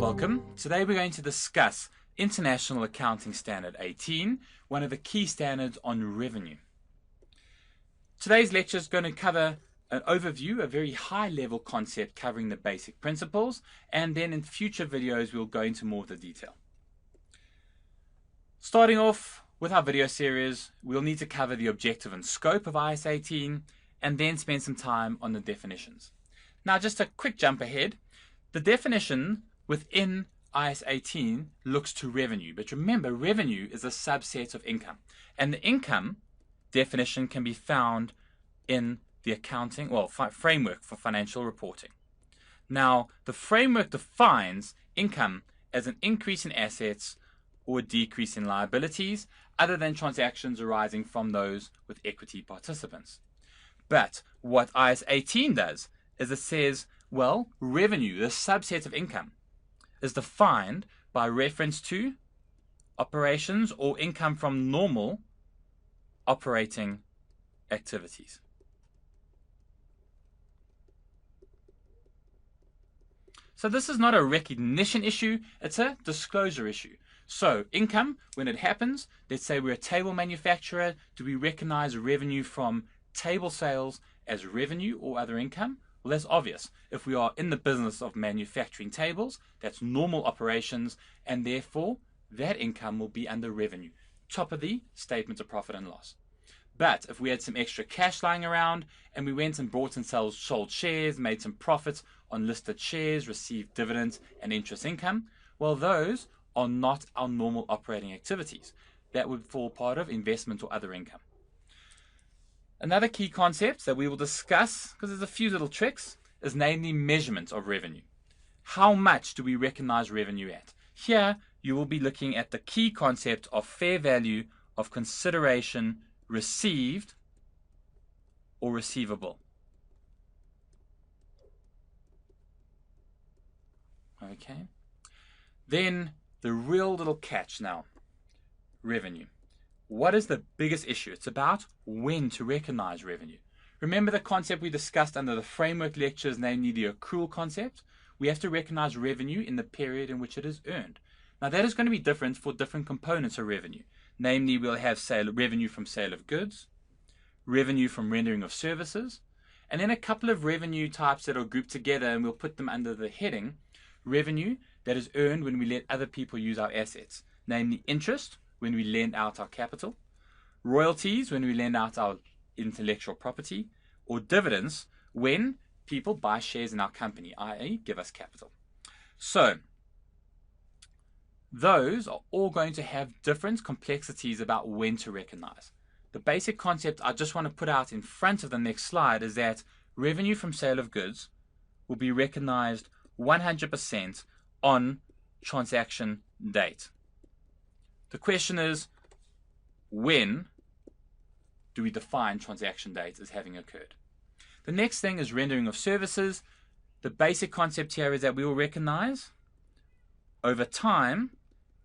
Welcome. Today we're going to discuss International Accounting Standard 18, one of the key standards on revenue. Today's lecture is going to cover an overview, a very high-level concept covering the basic principles, and then in future videos we'll go into more of the detail. Starting off with our video series, we'll need to cover the objective and scope of IAS 18, and then spend some time on the definitions. Now, just a quick jump ahead. The definition within IAS 18 looks to revenue, but remember, revenue is a subset of income, and the income definition can be found in the accounting, framework for financial reporting. Now, the framework defines income as an increase in assets or a decrease in liabilities, other than transactions arising from those with equity participants. But what IAS 18 does is it says, well, revenue, the subset of income, is defined by reference to operations or income from normal operating activities. So this is not a recognition issue, it's a disclosure issue. So income, when it happens, let's say we're a table manufacturer, do we recognize revenue from table sales as revenue or other income? Well, that's obvious. If we are in the business of manufacturing tables, that's normal operations, and therefore that income will be under revenue, top of the statement of profit and loss. But if we had some extra cash lying around and we went and bought and sold shares, made some profits on listed shares, received dividends and interest income, well, those are not our normal operating activities. That would fall part of investment or other income. Another key concept that we will discuss, because there's a few little tricks, is namely measurement of revenue. How much do we recognize revenue at? Here, you will be looking at the key concept of fair value of consideration received or receivable. Okay. Then the real little catch now, revenue. What is the biggest issue? It's about when to recognize revenue. Remember the concept we discussed under the framework lectures, namely the accrual concept? We have to recognize revenue in the period in which it is earned. Now that is going to be different for different components of revenue. Namely, we'll have revenue from sale of goods, revenue from rendering of services, and then a couple of revenue types that are grouped together, and we'll put them under the heading revenue that is earned when we let other people use our assets. Namely, interest, when we lend out our capital, royalties, when we lend out our intellectual property, or dividends, when people buy shares in our company, i.e. give us capital. So, those are all going to have different complexities about when to recognize. The basic concept I just want to put out in front of the next slide is that revenue from sale of goods will be recognized 100% on transaction date. The question is, when do we define transaction date as having occurred? The next thing is rendering of services. The basic concept here is that we will recognize over time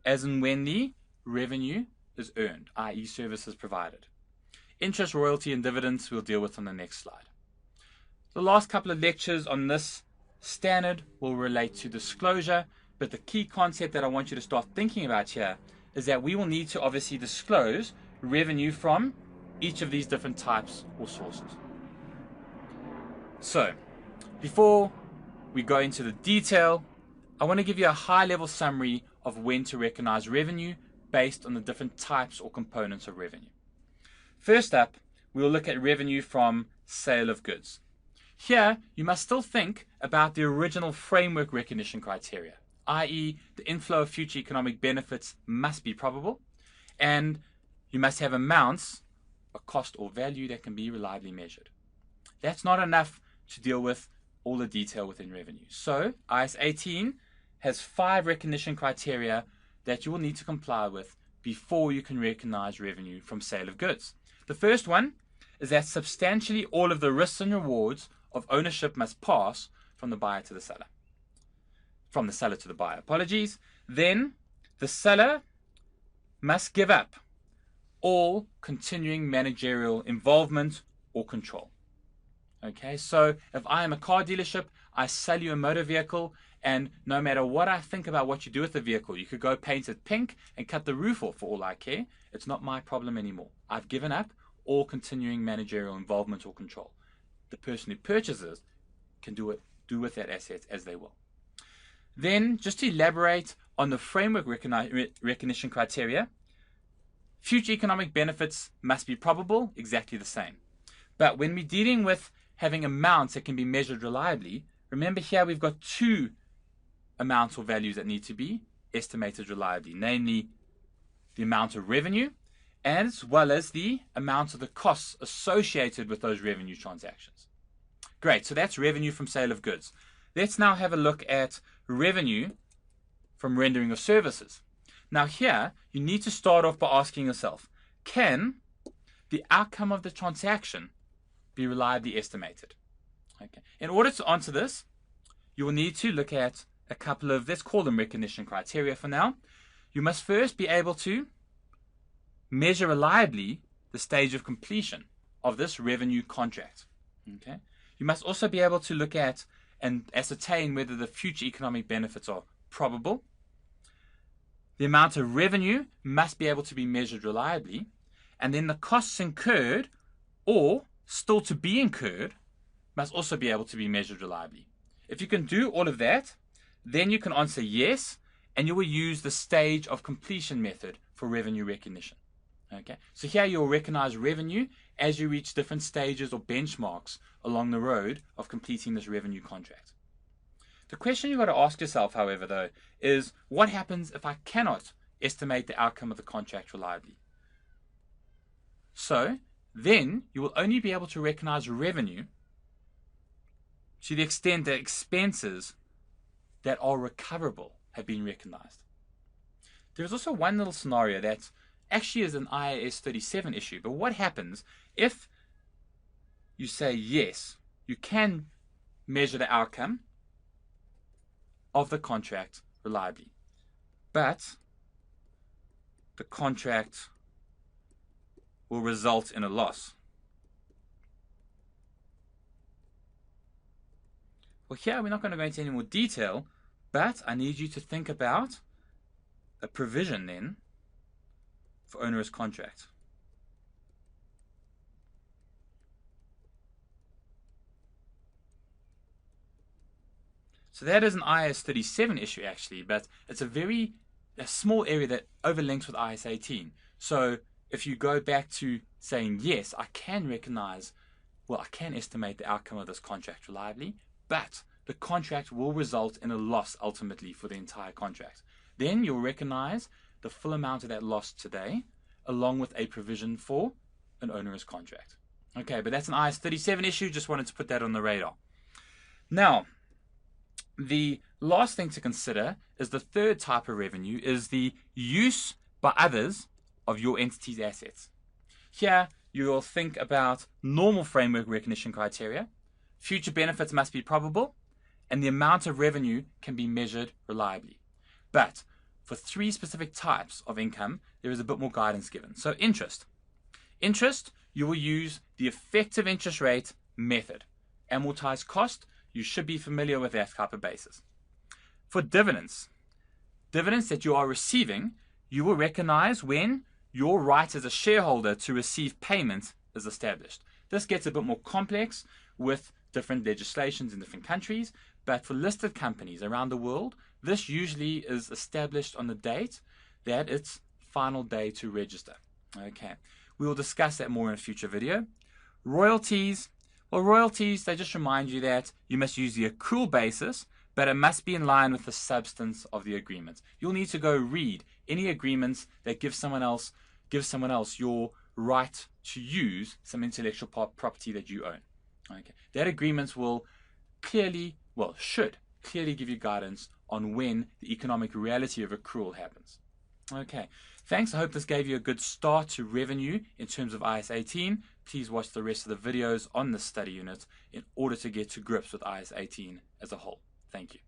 as and when the revenue is earned, i.e. services provided. Interest, royalty, and dividends we'll deal with on the next slide. The last couple of lectures on this standard will relate to disclosure, but the key concept that I want you to start thinking about here is that we will need to obviously disclose revenue from each of these different types or sources. So, before we go into the detail, I want to give you a high-level summary of when to recognize revenue based on the different types or components of revenue. First up, we'll look at revenue from sale of goods. Here, you must still think about the original framework recognition criteria, i.e. the inflow of future economic benefits must be probable, and you must have amounts, a cost or value that can be reliably measured. That's not enough to deal with all the detail within revenue. So IAS 18 has 5 recognition criteria that you will need to comply with before you can recognize revenue from sale of goods. The first one is that substantially all of the risks and rewards of ownership must pass from the buyer to the seller. From the seller to the buyer, apologies. Then the seller must give up all continuing managerial involvement or control. Okay, so if I am a car dealership, I sell you a motor vehicle, and no matter what I think about what you do with the vehicle, you could go paint it pink and cut the roof off for all I care. It's not my problem anymore. I've given up all continuing managerial involvement or control. The person who purchases can do with that asset as they will. Then, just to elaborate on the framework recognition criteria, future economic benefits must be probable, exactly the same. But when we're dealing with having amounts that can be measured reliably, remember here we've got two amounts or values that need to be estimated reliably, namely the amount of revenue as well as the amount of the costs associated with those revenue transactions. Great, so that's revenue from sale of goods. Let's now have a look at revenue from rendering of services. Now here, you need to start off by asking yourself, can the outcome of the transaction be reliably estimated? Okay. In order to answer this, you will need to look at a couple of, let's call them recognition criteria for now. You must first be able to measure reliably the stage of completion of this revenue contract. Okay. You must also be able to look at and ascertain whether the future economic benefits are probable. The amount of revenue must be able to be measured reliably, and then the costs incurred or still to be incurred must also be able to be measured reliably. If you can do all of that, then you can answer yes, and you will use the stage of completion method for revenue recognition. Okay, so here you'll recognize revenue as you reach different stages or benchmarks along the road of completing this revenue contract. The question you've got to ask yourself, however, though, is what happens if I cannot estimate the outcome of the contract reliably? So then you will only be able to recognize revenue to the extent that expenses that are recoverable have been recognized. There is also one little scenario that actually is an IAS 37 issue, but what happens if you say yes, you can measure the outcome of the contract reliably, but the contract will result in a loss? Well, here we're not going to go into any more detail, but I need you to think about a provision then for onerous contract. So that is an IAS 37 issue actually, but it's a small area that overlinks with IAS 18. So if you go back to saying, yes, I can recognize, well, I can estimate the outcome of this contract reliably, but the contract will result in a loss ultimately for the entire contract. Then you'll recognize the full amount of that loss today, along with a provision for an onerous contract. Okay, but that's an IAS 37 issue, just wanted to put that on the radar. Now, the last thing to consider is the third type of revenue is the use by others of your entity's assets. Here, you will think about normal framework recognition criteria, future benefits must be probable, and the amount of revenue can be measured reliably. But for three specific types of income, there is a bit more guidance given. So interest. Interest, you will use the effective interest rate method. Amortized cost, you should be familiar with that type of basis. For dividends that you are receiving, you will recognize when your right as a shareholder to receive payment is established. This gets a bit more complex with different legislations in different countries, but for listed companies around the world, this usually is established on the date that it's final day to register. Okay, we will discuss that more in a future video. Royalties. Well, royalties, they just remind you that you must use the accrual basis, but it must be in line with the substance of the agreement. You'll need to go read any agreements that give someone else your right to use some intellectual property that you own. Okay, that agreement will should clearly give you guidance on when the economic reality of accrual happens. Okay, thanks. I hope this gave you a good start to revenue in terms of IAS 18. Please watch the rest of the videos on this study unit in order to get to grips with IAS 18 as a whole. Thank you.